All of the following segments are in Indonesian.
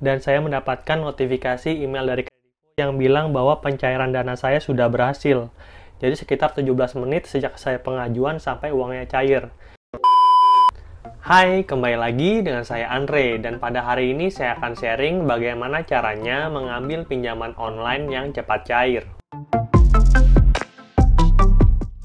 dan saya mendapatkan notifikasi email dari Kredivo yang bilang bahwa pencairan dana saya sudah berhasil. Jadi sekitar 17 menit sejak saya pengajuan sampai uangnya cair. Hai, kembali lagi dengan saya Andre, dan pada hari ini saya akan sharing bagaimana caranya mengambil pinjaman online yang cepat cair.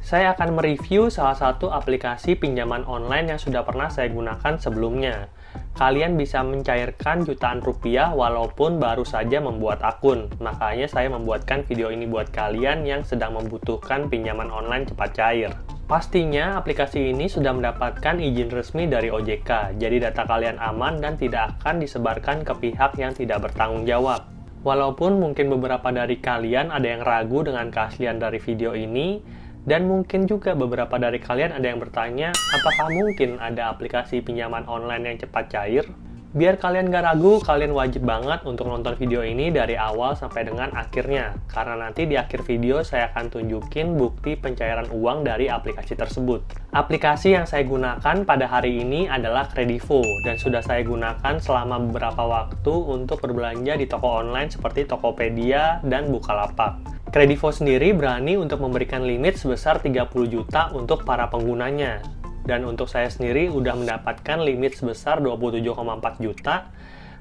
Saya akan mereview salah satu aplikasi pinjaman online yang sudah pernah saya gunakan sebelumnya. Kalian bisa mencairkan jutaan rupiah walaupun baru saja membuat akun. Makanya saya membuatkan video ini buat kalian yang sedang membutuhkan pinjaman online cepat cair. Pastinya aplikasi ini sudah mendapatkan izin resmi dari OJK, jadi data kalian aman dan tidak akan disebarkan ke pihak yang tidak bertanggung jawab. Walaupun mungkin beberapa dari kalian ada yang ragu dengan keaslian dari video ini, dan mungkin juga beberapa dari kalian ada yang bertanya, apakah mungkin ada aplikasi pinjaman online yang cepat cair? Biar kalian gak ragu, kalian wajib banget untuk nonton video ini dari awal sampai dengan akhirnya. Karena nanti di akhir video saya akan tunjukin bukti pencairan uang dari aplikasi tersebut. Aplikasi yang saya gunakan pada hari ini adalah Kredivo, dan sudah saya gunakan selama beberapa waktu untuk berbelanja di toko online seperti Tokopedia dan Bukalapak. Kredivo sendiri berani untuk memberikan limit sebesar 30 juta untuk para penggunanya. Dan untuk saya sendiri udah mendapatkan limit sebesar 27,4 juta.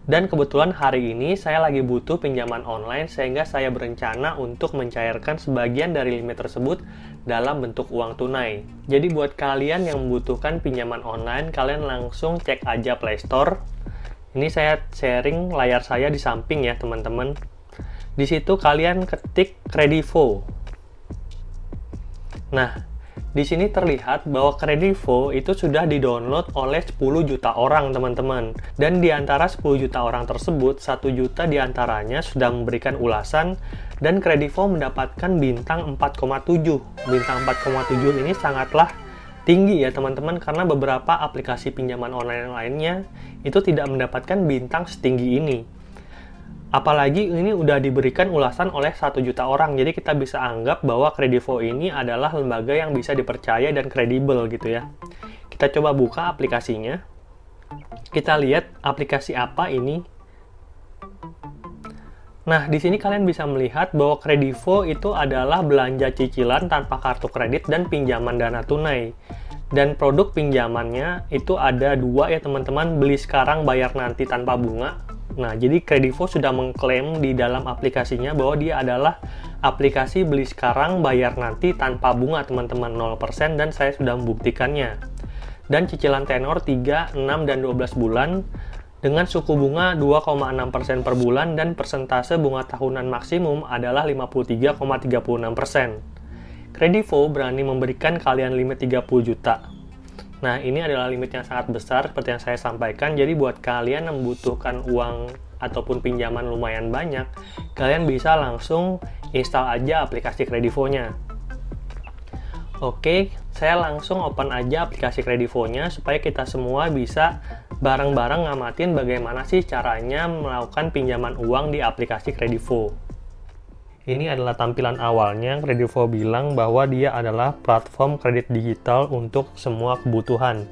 Dan kebetulan hari ini saya lagi butuh pinjaman online sehingga saya berencana untuk mencairkan sebagian dari limit tersebut dalam bentuk uang tunai. Jadi buat kalian yang membutuhkan pinjaman online, kalian langsung cek aja Play Store. Ini saya sharing layar saya di samping ya teman-teman. Di situ kalian ketik Kredivo. Nah, di sini terlihat bahwa Kredivo itu sudah di-download oleh 10 juta orang, teman-teman. Dan di antara 10 juta orang tersebut, 1 juta diantaranya sudah memberikan ulasan, dan Kredivo mendapatkan bintang 4,7. Bintang 4,7 ini sangatlah tinggi ya, teman-teman, karena beberapa aplikasi pinjaman online lainnya itu tidak mendapatkan bintang setinggi ini. Apalagi ini udah diberikan ulasan oleh 1 juta orang, jadi kita bisa anggap bahwa Kredivo ini adalah lembaga yang bisa dipercaya dan kredibel gitu ya. Kita coba buka aplikasinya. Kita lihat aplikasi apa ini. Nah, di sini kalian bisa melihat bahwa Kredivo itu adalah belanja cicilan tanpa kartu kredit dan pinjaman dana tunai. Dan produk pinjamannya itu ada dua ya teman-teman, beli sekarang bayar nanti tanpa bunga. Nah, jadi Kredivo sudah mengklaim di dalam aplikasinya bahwa dia adalah aplikasi beli sekarang bayar nanti tanpa bunga teman-teman, 0%, dan saya sudah membuktikannya. Dan cicilan tenor 3, 6, dan 12 bulan dengan suku bunga 2,6% per bulan dan persentase bunga tahunan maksimum adalah 53,36%. Kredivo berani memberikan kalian limit 30 juta. Nah, ini adalah limit yang sangat besar seperti yang saya sampaikan. Jadi buat kalian yang membutuhkan uang ataupun pinjaman lumayan banyak, kalian bisa langsung install aja aplikasi Kredivo-nya. Oke, saya langsung open aja aplikasi Kredivo-nya supaya kita semua bisa bareng-bareng ngamatin bagaimana sih caranya melakukan pinjaman uang di aplikasi Kredivo. Ini adalah tampilan awalnya. Kredivo bilang bahwa dia adalah platform kredit digital untuk semua kebutuhan.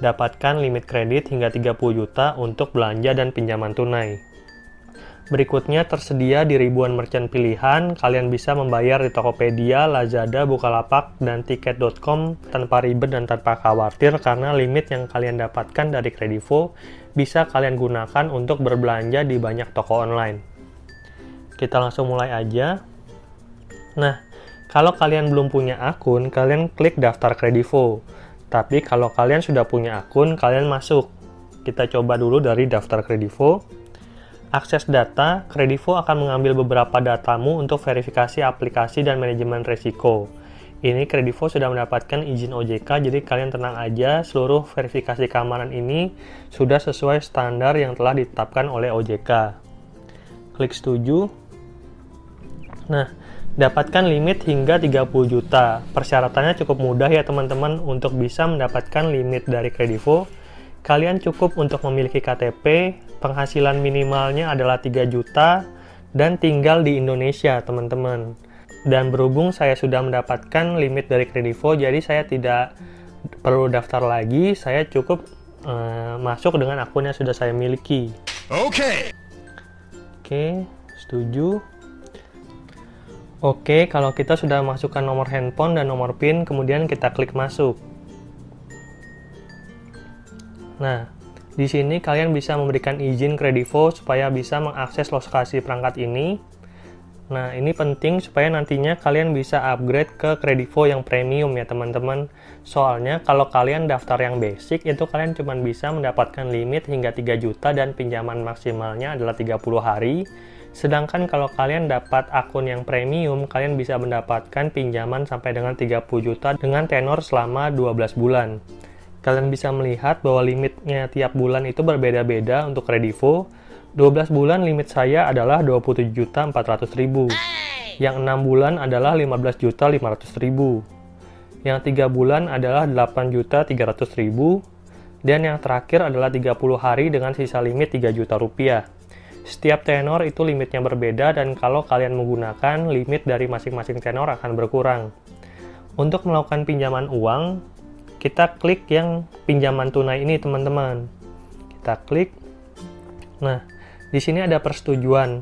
Dapatkan limit kredit hingga 30 juta untuk belanja dan pinjaman tunai. Berikutnya tersedia di ribuan merchant pilihan. Kalian bisa membayar di Tokopedia, Lazada, Bukalapak, dan Tiket.com tanpa ribet dan tanpa khawatir karena limit yang kalian dapatkan dari Kredivo bisa kalian gunakan untuk berbelanja di banyak toko online. Kita langsung mulai aja. Nah, kalau kalian belum punya akun, kalian klik daftar Kredivo. Tapi kalau kalian sudah punya akun, kalian masuk. Kita coba dulu dari daftar Kredivo. Akses data, Kredivo akan mengambil beberapa datamu untuk verifikasi aplikasi dan manajemen risiko. Ini Kredivo sudah mendapatkan izin OJK, jadi kalian tenang aja, seluruh verifikasi keamanan ini sudah sesuai standar yang telah ditetapkan oleh OJK. Klik setuju. Nah, dapatkan limit hingga 30 juta. Persyaratannya cukup mudah ya teman-teman. Untuk bisa mendapatkan limit dari Kredivo, kalian cukup untuk memiliki KTP, penghasilan minimalnya adalah 3 juta, dan tinggal di Indonesia teman-teman. Dan berhubung saya sudah mendapatkan limit dari Kredivo, jadi saya tidak perlu daftar lagi, saya cukup masuk dengan akun yang sudah saya miliki. Oke. Oke, setuju. Oke, kalau kita sudah masukkan nomor handphone dan nomor PIN, kemudian kita klik masuk. Nah, di sini kalian bisa memberikan izin Kredivo supaya bisa mengakses lokasi perangkat ini. Nah, ini penting supaya nantinya kalian bisa upgrade ke Kredivo yang premium ya teman-teman. Soalnya kalau kalian daftar yang basic, itu kalian cuma bisa mendapatkan limit hingga 3 juta dan pinjaman maksimalnya adalah 30 hari. Sedangkan kalau kalian dapat akun yang premium, kalian bisa mendapatkan pinjaman sampai dengan 30 juta dengan tenor selama 12 bulan. Kalian bisa melihat bahwa limitnya tiap bulan itu berbeda-beda untuk Kredivo. 12 bulan limit saya adalah 27.400.000. Yang 6 bulan adalah 15.500.000. Yang 3 bulan adalah 8.300.000. Dan yang terakhir adalah 30 hari dengan sisa limit 3 juta rupiah. Setiap tenor itu limitnya berbeda dan kalau kalian menggunakan, limit dari masing-masing tenor akan berkurang. Untuk melakukan pinjaman uang, kita klik yang pinjaman tunai ini teman-teman. Kita klik. Nah, di sini ada persetujuan.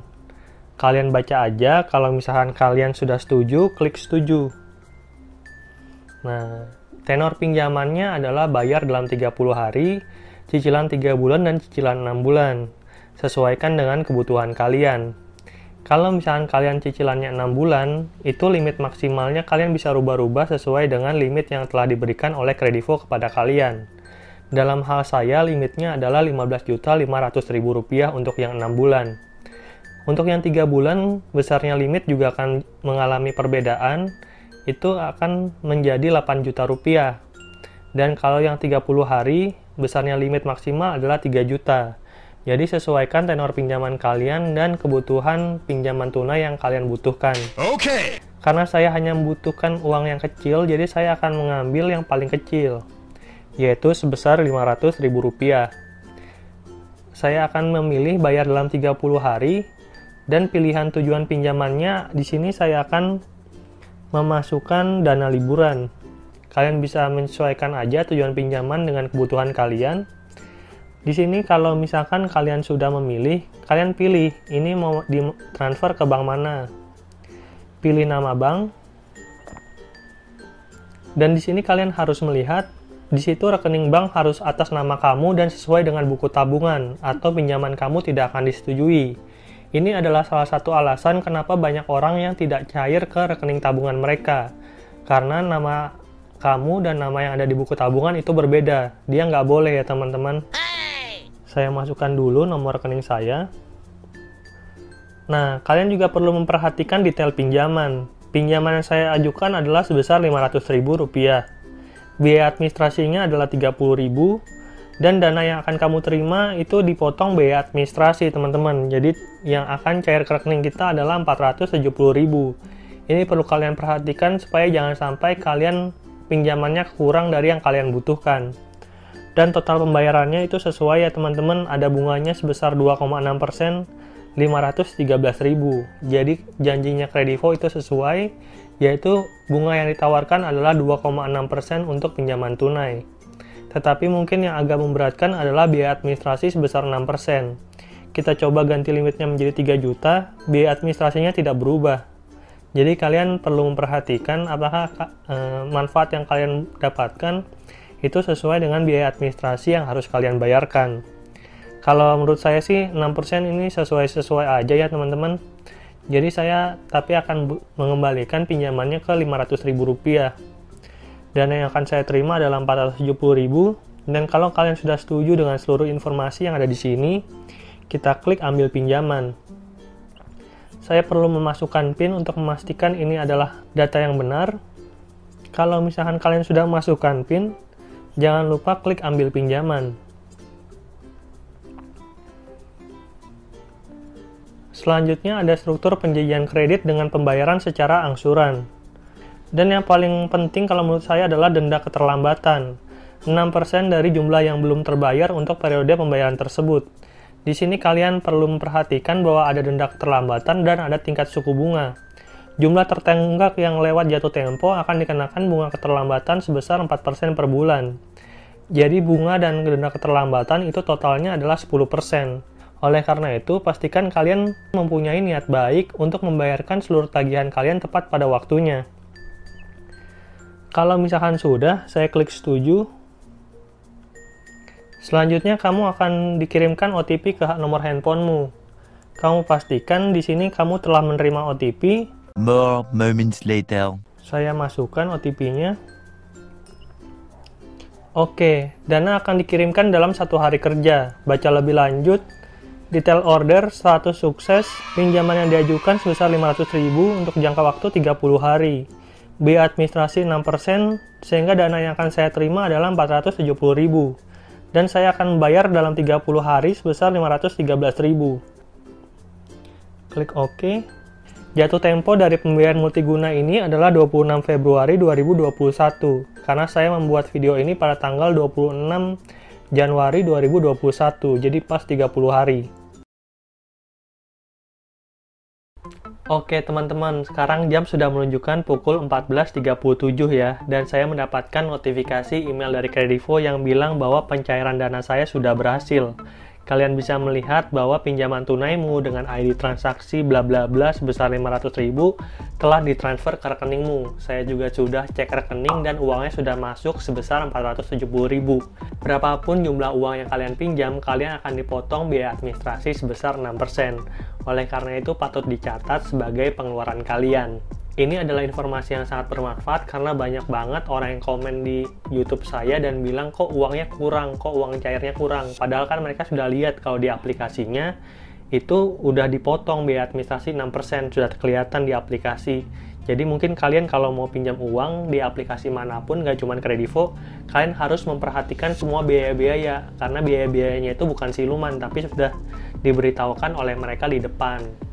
Kalian baca aja, kalau misalkan kalian sudah setuju, klik setuju. Nah, tenor pinjamannya adalah bayar dalam 30 hari, cicilan 3 bulan dan cicilan 6 bulan. Sesuaikan dengan kebutuhan kalian. Kalau misalkan kalian cicilannya 6 bulan, itu limit maksimalnya kalian bisa rubah-rubah sesuai dengan limit yang telah diberikan oleh Kredivo kepada kalian. Dalam hal saya, limitnya adalah Rp15.500.000 untuk yang 6 bulan. Untuk yang 3 bulan, besarnya limit juga akan mengalami perbedaan, itu akan menjadi 8 juta rupiah. Dan kalau yang 30 hari, besarnya limit maksimal adalah 3 juta. Jadi sesuaikan tenor pinjaman kalian dan kebutuhan pinjaman tunai yang kalian butuhkan. Oke. Karena saya hanya membutuhkan uang yang kecil, jadi saya akan mengambil yang paling kecil, yaitu sebesar Rp500.000. Saya akan memilih bayar dalam 30 hari, dan pilihan tujuan pinjamannya di sini saya akan memasukkan dana liburan. Kalian bisa menyesuaikan aja tujuan pinjaman dengan kebutuhan kalian. Di sini kalau misalkan kalian sudah memilih, kalian pilih ini mau ditransfer ke bank mana. Pilih nama bank. Dan di sini kalian harus melihat di situ rekening bank harus atas nama kamu dan sesuai dengan buku tabungan atau pinjaman kamu tidak akan disetujui. Ini adalah salah satu alasan kenapa banyak orang yang tidak cair ke rekening tabungan mereka. Karena nama kamu dan nama yang ada di buku tabungan itu berbeda. Dia nggak boleh ya teman-teman. Saya masukkan dulu nomor rekening saya. Nah, kalian juga perlu memperhatikan detail pinjaman. Pinjaman yang saya ajukan adalah sebesar Rp500.000. Biaya administrasinya adalah Rp30.000. Dan dana yang akan kamu terima itu dipotong biaya administrasi, teman-teman. Jadi, yang akan cair ke rekening kita adalah Rp470.000. Ini perlu kalian perhatikan supaya jangan sampai kalian pinjamannya kurang dari yang kalian butuhkan. Dan total pembayarannya itu sesuai ya teman-teman, ada bunganya sebesar 2,6%, Rp513.000. Jadi janjinya Kredivo itu sesuai, yaitu bunga yang ditawarkan adalah 2,6% untuk pinjaman tunai. Tetapi mungkin yang agak memberatkan adalah biaya administrasi sebesar 6%. Kita coba ganti limitnya menjadi 3 juta, biaya administrasinya tidak berubah. Jadi kalian perlu memperhatikan apakah manfaat yang kalian dapatkan itu sesuai dengan biaya administrasi yang harus kalian bayarkan. Kalau menurut saya sih 6% ini sesuai aja ya teman-teman. Jadi saya tapi akan mengembalikan pinjamannya ke Rp500.000. Dana yang akan saya terima adalah Rp470.000. Dan kalau kalian sudah setuju dengan seluruh informasi yang ada di sini, kita klik ambil pinjaman. Saya perlu memasukkan PIN untuk memastikan ini adalah data yang benar. Kalau misalkan kalian sudah memasukkan PIN, jangan lupa klik ambil pinjaman. Selanjutnya ada struktur penjajian kredit dengan pembayaran secara angsuran. Dan yang paling penting kalau menurut saya adalah denda keterlambatan. 6% dari jumlah yang belum terbayar untuk periode pembayaran tersebut. Di sini kalian perlu memperhatikan bahwa ada denda keterlambatan dan ada tingkat suku bunga. Jumlah tertenggak yang lewat jatuh tempo akan dikenakan bunga keterlambatan sebesar 4% per bulan. Jadi bunga dan denda keterlambatan itu totalnya adalah 10%. Oleh karena itu, pastikan kalian mempunyai niat baik untuk membayarkan seluruh tagihan kalian tepat pada waktunya. Kalau misalkan sudah, saya klik setuju. Selanjutnya, kamu akan dikirimkan OTP ke nomor handphonemu. Kamu pastikan di sini kamu telah menerima OTP. More moments later. Saya masukkan OTP-nya. Oke, dana akan dikirimkan dalam 1 hari kerja. Baca lebih lanjut. Detail order, status sukses, pinjaman yang diajukan sebesar 500.000 untuk jangka waktu 30 hari. Biaya administrasi 6%, sehingga dana yang akan saya terima adalah 470.000. Dan saya akan bayar dalam 30 hari sebesar 513.000. Klik OK. Jatuh tempo dari pembayaran multiguna ini adalah 26 Februari 2021, karena saya membuat video ini pada tanggal 26 Januari 2021, jadi pas 30 hari. Oke teman-teman, sekarang jam sudah menunjukkan pukul 14.37 ya, dan saya mendapatkan notifikasi email dari Kredivo yang bilang bahwa pencairan dana saya sudah berhasil. Kalian bisa melihat bahwa pinjaman tunaimu dengan ID transaksi bla bla bla sebesar 500.000 telah ditransfer ke rekeningmu. Saya juga sudah cek rekening dan uangnya sudah masuk sebesar 470.000. Berapapun jumlah uang yang kalian pinjam, kalian akan dipotong biaya administrasi sebesar 6%. Oleh karena itu patut dicatat sebagai pengeluaran kalian. Ini adalah informasi yang sangat bermanfaat karena banyak banget orang yang komen di YouTube saya dan bilang kok uangnya kurang, kok uang cairnya kurang. Padahal kan mereka sudah lihat kalau di aplikasinya itu udah dipotong biaya administrasi 6%, sudah kelihatan di aplikasi. Jadi mungkin kalian kalau mau pinjam uang di aplikasi manapun, gak cuma Kredivo, kalian harus memperhatikan semua biaya-biaya. Karena biaya-biayanya itu bukan siluman, tapi sudah diberitahukan oleh mereka di depan.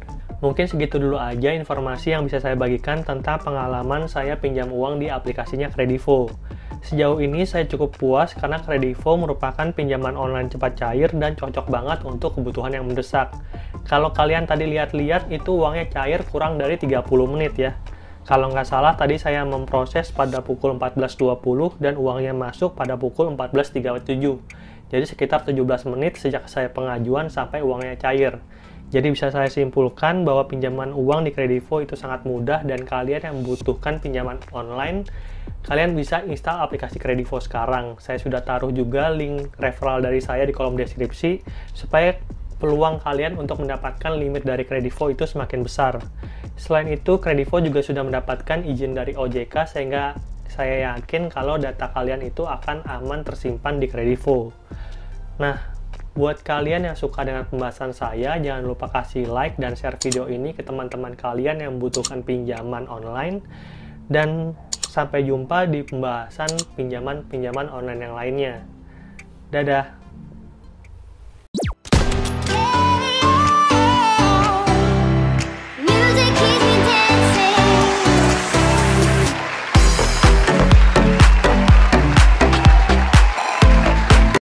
Mungkin segitu dulu aja informasi yang bisa saya bagikan tentang pengalaman saya pinjam uang di aplikasinya Kredivo. Sejauh ini saya cukup puas karena Kredivo merupakan pinjaman online cepat cair dan cocok banget untuk kebutuhan yang mendesak. Kalau kalian tadi lihat-lihat itu uangnya cair kurang dari 30 menit ya. Kalau nggak salah tadi saya memproses pada pukul 14.20 dan uangnya masuk pada pukul 14.37. Jadi sekitar 17 menit sejak saya pengajuan sampai uangnya cair. Jadi bisa saya simpulkan bahwa pinjaman uang di Kredivo itu sangat mudah dan kalian yang membutuhkan pinjaman online, kalian bisa install aplikasi Kredivo sekarang. Saya sudah taruh juga link referral dari saya di kolom deskripsi supaya peluang kalian untuk mendapatkan limit dari Kredivo itu semakin besar. Selain itu, Kredivo juga sudah mendapatkan izin dari OJK sehingga saya yakin kalau data kalian itu akan aman tersimpan di Kredivo. Nah, buat kalian yang suka dengan pembahasan saya, jangan lupa kasih like dan share video ini ke teman-teman kalian yang membutuhkan pinjaman online. Dan sampai jumpa di pembahasan pinjaman-pinjaman online yang lainnya. Dadah!